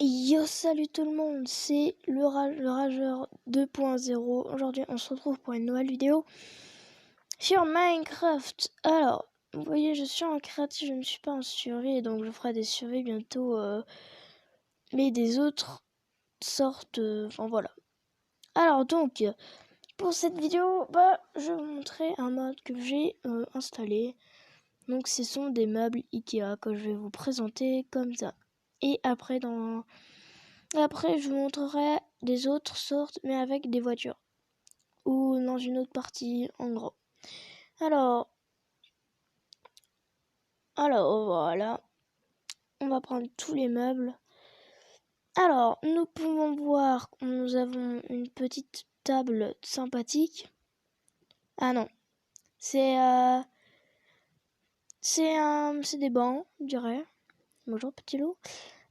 Yo, salut tout le monde, c'est le Rageur 2.0. Aujourd'hui, on se retrouve pour une nouvelle vidéo sur Minecraft. Alors, vous voyez, je suis en créatif, je ne suis pas en survie, donc je ferai des survies bientôt, mais des autres sortes, enfin voilà. Alors donc, pour cette vidéo, je vais vous montrer un mode que j'ai installé. Donc, ce sont des meubles Ikea que je vais vous présenter comme ça. Et après, je vous montrerai des autres sortes, mais avec des voitures. Ou dans une autre partie, en gros. Alors voilà. On va prendre tous les meubles. Alors, nous pouvons voir que nous avons une petite table sympathique. Ah non. C'est des bancs, je dirais. Bonjour, petit loup.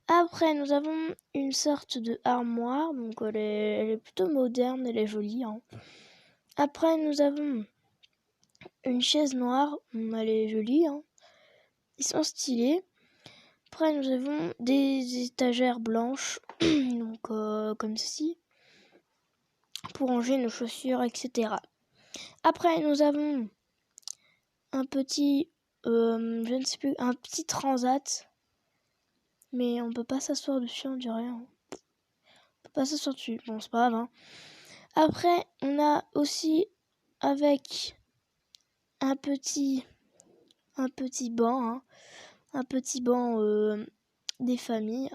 Après, nous avons une sorte de armoire. Donc, elle est plutôt moderne, elle est jolie. Hein. Après, nous avons une chaise noire. Elle est jolie. Hein. Ils sont stylés. Après, nous avons des étagères blanches. Donc, comme ceci. Pour ranger nos chaussures, etc. Après, nous avons un petit... je ne sais plus, un petit transat. Mais on peut pas s'asseoir dessus, on dirait. Hein. On peut pas s'asseoir dessus. Bon, c'est pas grave. Hein. Après, on a aussi avec un petit banc. Hein. Un petit banc des familles.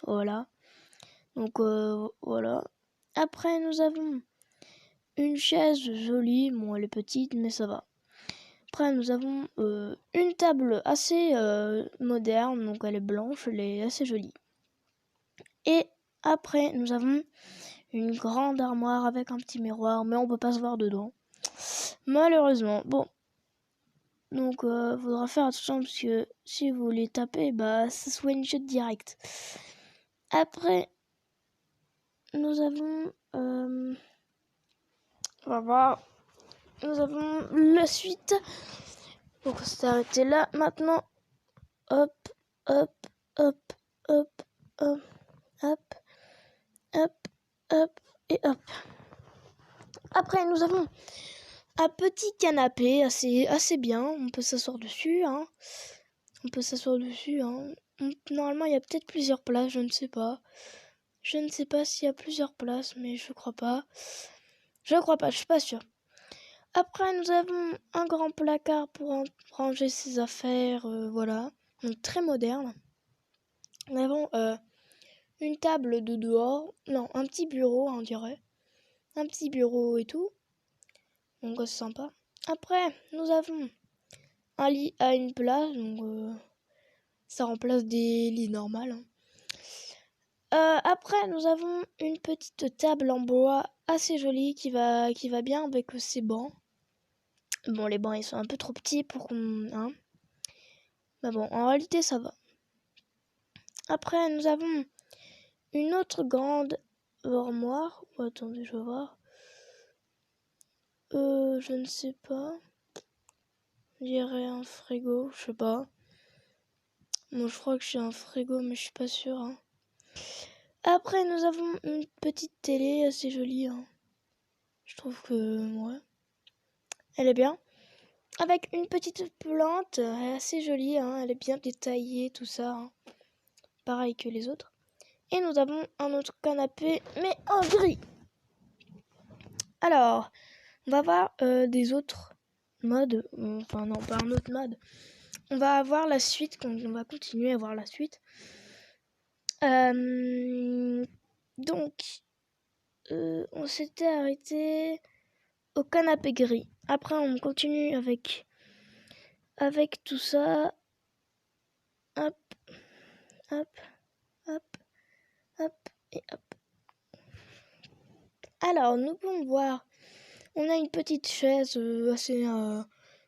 Voilà. Donc, voilà. Après, nous avons une chaise jolie. Bon, elle est petite, mais ça va. Après, nous avons une table assez moderne. Donc, elle est blanche, elle est assez jolie. Et après, nous avons une grande armoire avec un petit miroir. Mais on peut pas se voir dedans. Malheureusement. Bon. Donc, faudra faire attention parce que si vous les tapez, ça se one shot direct. Après, nous avons... on va voir. Nous avons la suite. Donc, on s'est arrêté là. Maintenant, hop, hop, hop, hop, hop, hop, hop, hop, et hop. Après, nous avons un petit canapé assez bien. On peut s'asseoir dessus. Hein. On peut s'asseoir dessus. Hein. Normalement, il y a peut-être plusieurs places. Je ne sais pas. Je ne sais pas s'il y a plusieurs places, mais je crois pas. Je suis pas sûre. Après, nous avons un grand placard pour ranger ses affaires, voilà. Donc, très moderne. Nous avons une table de dehors. Non, un petit bureau, on dirait. Un petit bureau et tout. Donc, c'est sympa. Après, nous avons un lit à une place. Donc, ça remplace des lits normaux. Hein. Après, nous avons une petite table en bois assez jolie qui va bien avec ces bancs. Bon, les bancs, ils sont un peu trop petits pour qu'on... Hein. Mais bon, en réalité, ça va. Après, nous avons une autre grande armoire. Oh, attendez, je vais voir. Je ne sais pas. Je dirais un frigo, je sais pas. Moi, je crois que j'ai un frigo, mais je suis pas sûre. Hein. Après, nous avons une petite télé assez jolie. Hein. Je trouve que, ouais, elle est bien. Avec une petite plante, elle est assez jolie. Hein. Elle est bien détaillée, tout ça. Hein. Pareil que les autres. Et nous avons un autre canapé, mais en gris. Alors, on va voir des autres modes. Enfin, non, pas un autre mode. On va avoir la suite. On va continuer à voir la suite. Donc, on s'était arrêté au canapé gris. Après, on continue avec tout ça. Hop, hop, hop, hop et hop. Alors, nous pouvons voir, on a une petite chaise assez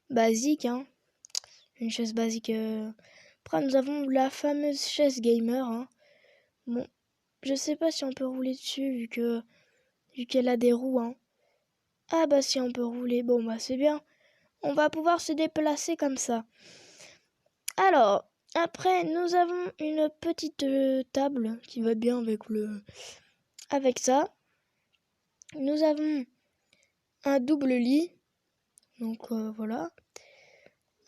basique, hein. Une chaise basique. Après, nous avons la fameuse chaise gamer. Hein. Bon, je sais pas si on peut rouler dessus vu qu'elle a des roues. Hein. Ah si on peut rouler, bon c'est bien. On va pouvoir se déplacer comme ça. Alors, Après, nous avons une petite table qui va bien avec ça. Nous avons un double lit. Donc voilà,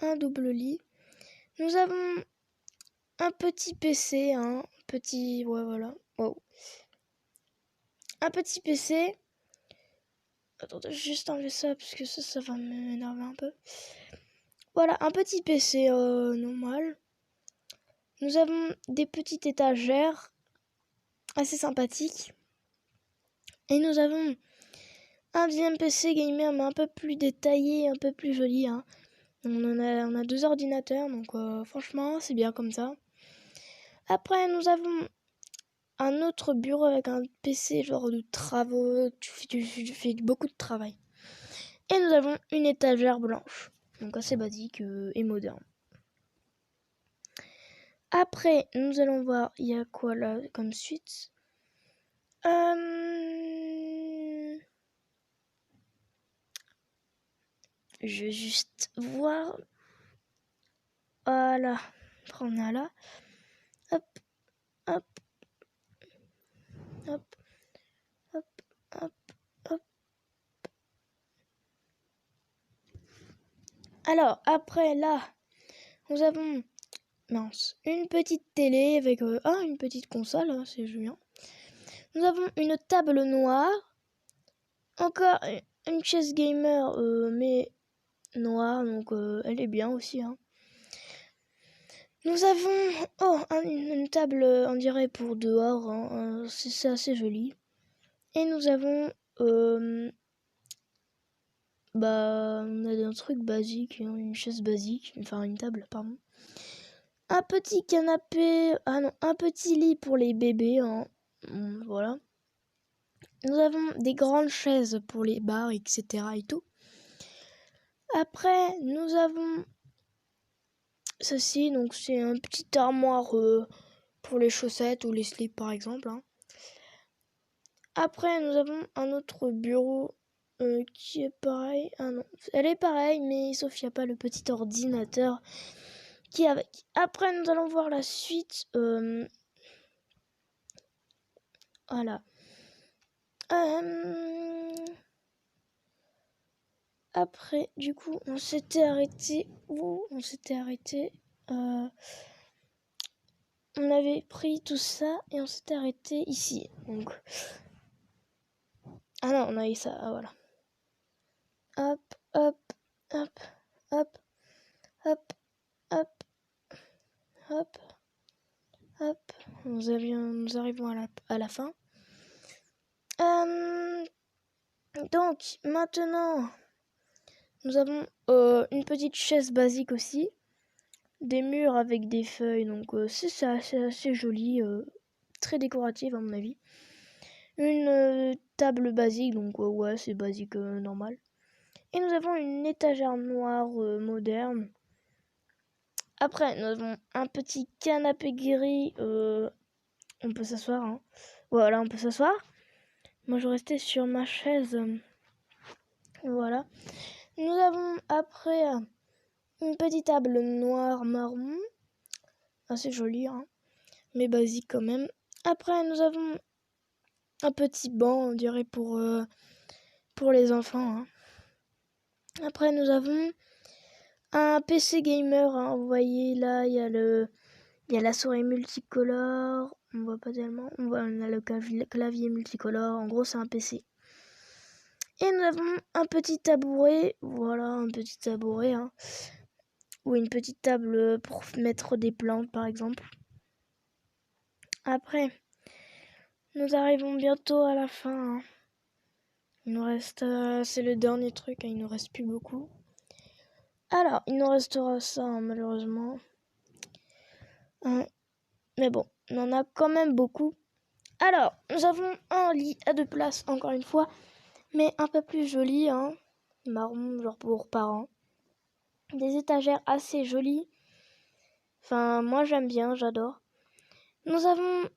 un double lit. Nous avons un petit PC, un petit... Ouais, voilà. Wow. Un petit PC. Attendez, je vais juste enlever ça parce que ça va m'énerver un peu. Voilà, un petit PC normal. Nous avons des petites étagères assez sympathiques. Et nous avons un deuxième PC gamer mais un peu plus détaillé, un peu plus joli. Hein. On a 2 ordinateurs, donc franchement, c'est bien comme ça. Après, nous avons un autre bureau avec un PC genre de travaux. Tu fais beaucoup de travail. Et nous avons une étagère blanche. Donc assez basique et moderne. Après, nous allons voir, il y a quoi là comme suite. Je vais juste voir. Voilà. Après, on est là. Hop, hop, hop, hop, hop, hop. Alors, après là, nous avons une petite télé avec une petite console, hein, c'est Julien. Nous avons une table noire. Encore une chaise gamer, mais noire, donc elle est bien aussi. Hein. Nous avons une table, on dirait pour dehors, hein, c'est assez joli. Et nous avons, on a un truc basique, hein, une chaise basique, enfin une table, pardon. Un petit canapé, un petit lit pour les bébés, hein, voilà. Nous avons des grandes chaises pour les bars, etc. et tout. Après, nous avons ceci, donc c'est un petit armoire pour les chaussettes ou les slips par exemple. Hein. Après, nous avons un autre bureau qui est pareil. Ah non, elle est pareille, mais sauf qu'il n'y a pas le petit ordinateur qui est avec. Après, nous allons voir la suite. Voilà. Après, du coup, on s'était arrêté où? On s'était arrêté. On avait pris tout ça et on s'était arrêté ici. Donc. Ah non, on a eu ça. Ah voilà. Hop, hop, hop, hop, hop, hop, hop, hop. Nous arrivons à la fin. Donc, maintenant, nous avons une petite chaise basique aussi. Des murs avec des feuilles, donc c'est assez joli, très décorative à mon avis. Une table basique, donc ouais, c'est basique normal. Et nous avons une étagère noire moderne. Après, nous avons un petit canapé gris. On peut s'asseoir. Hein. Voilà, on peut s'asseoir. Moi, je restais sur ma chaise. Voilà. Nous avons après une petite table noire marron. Assez jolie, hein, mais basique quand même. Après, nous avons un petit banc, on dirait, pour les enfants. Hein. Après, nous avons un PC gamer. Hein. Vous voyez, là, il y a la souris multicolore. On voit pas tellement. On a le clavier multicolore. En gros, c'est un PC. Et nous avons un petit tabouret. Voilà, un petit tabouret. Hein. Ou une petite table pour mettre des plantes, par exemple. Après, nous arrivons bientôt à la fin. Hein. Il nous reste... c'est le dernier truc. Hein. Il nous reste plus beaucoup. Alors, il nous restera ça, hein, malheureusement. Mais bon, on en a quand même beaucoup. Alors, nous avons un lit à 2 places, encore une fois. Mais un peu plus joli, hein. Marron, genre pour parents. Des étagères assez jolies. Enfin, moi j'aime bien, j'adore. Nous avons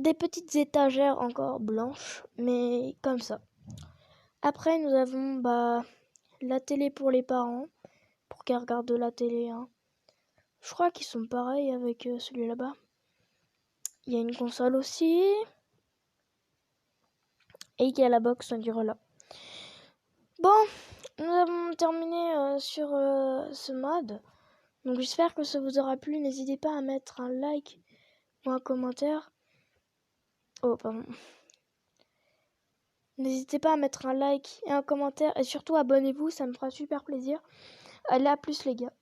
des petites étagères encore blanches, mais comme ça. Après, nous avons la télé pour les parents, pour qu'ils regardent de la télé. Hein. Je crois qu'ils sont pareils avec celui là-bas. Il y a une console aussi. Et il y a la box, on dirait là. Bon, nous avons terminé sur ce mode. Donc j'espère que ça vous aura plu. N'hésitez pas à mettre un like ou un commentaire. Oh, pardon. N'hésitez pas à mettre un like et un commentaire. Et surtout, abonnez-vous, ça me fera super plaisir. Allez, à plus les gars.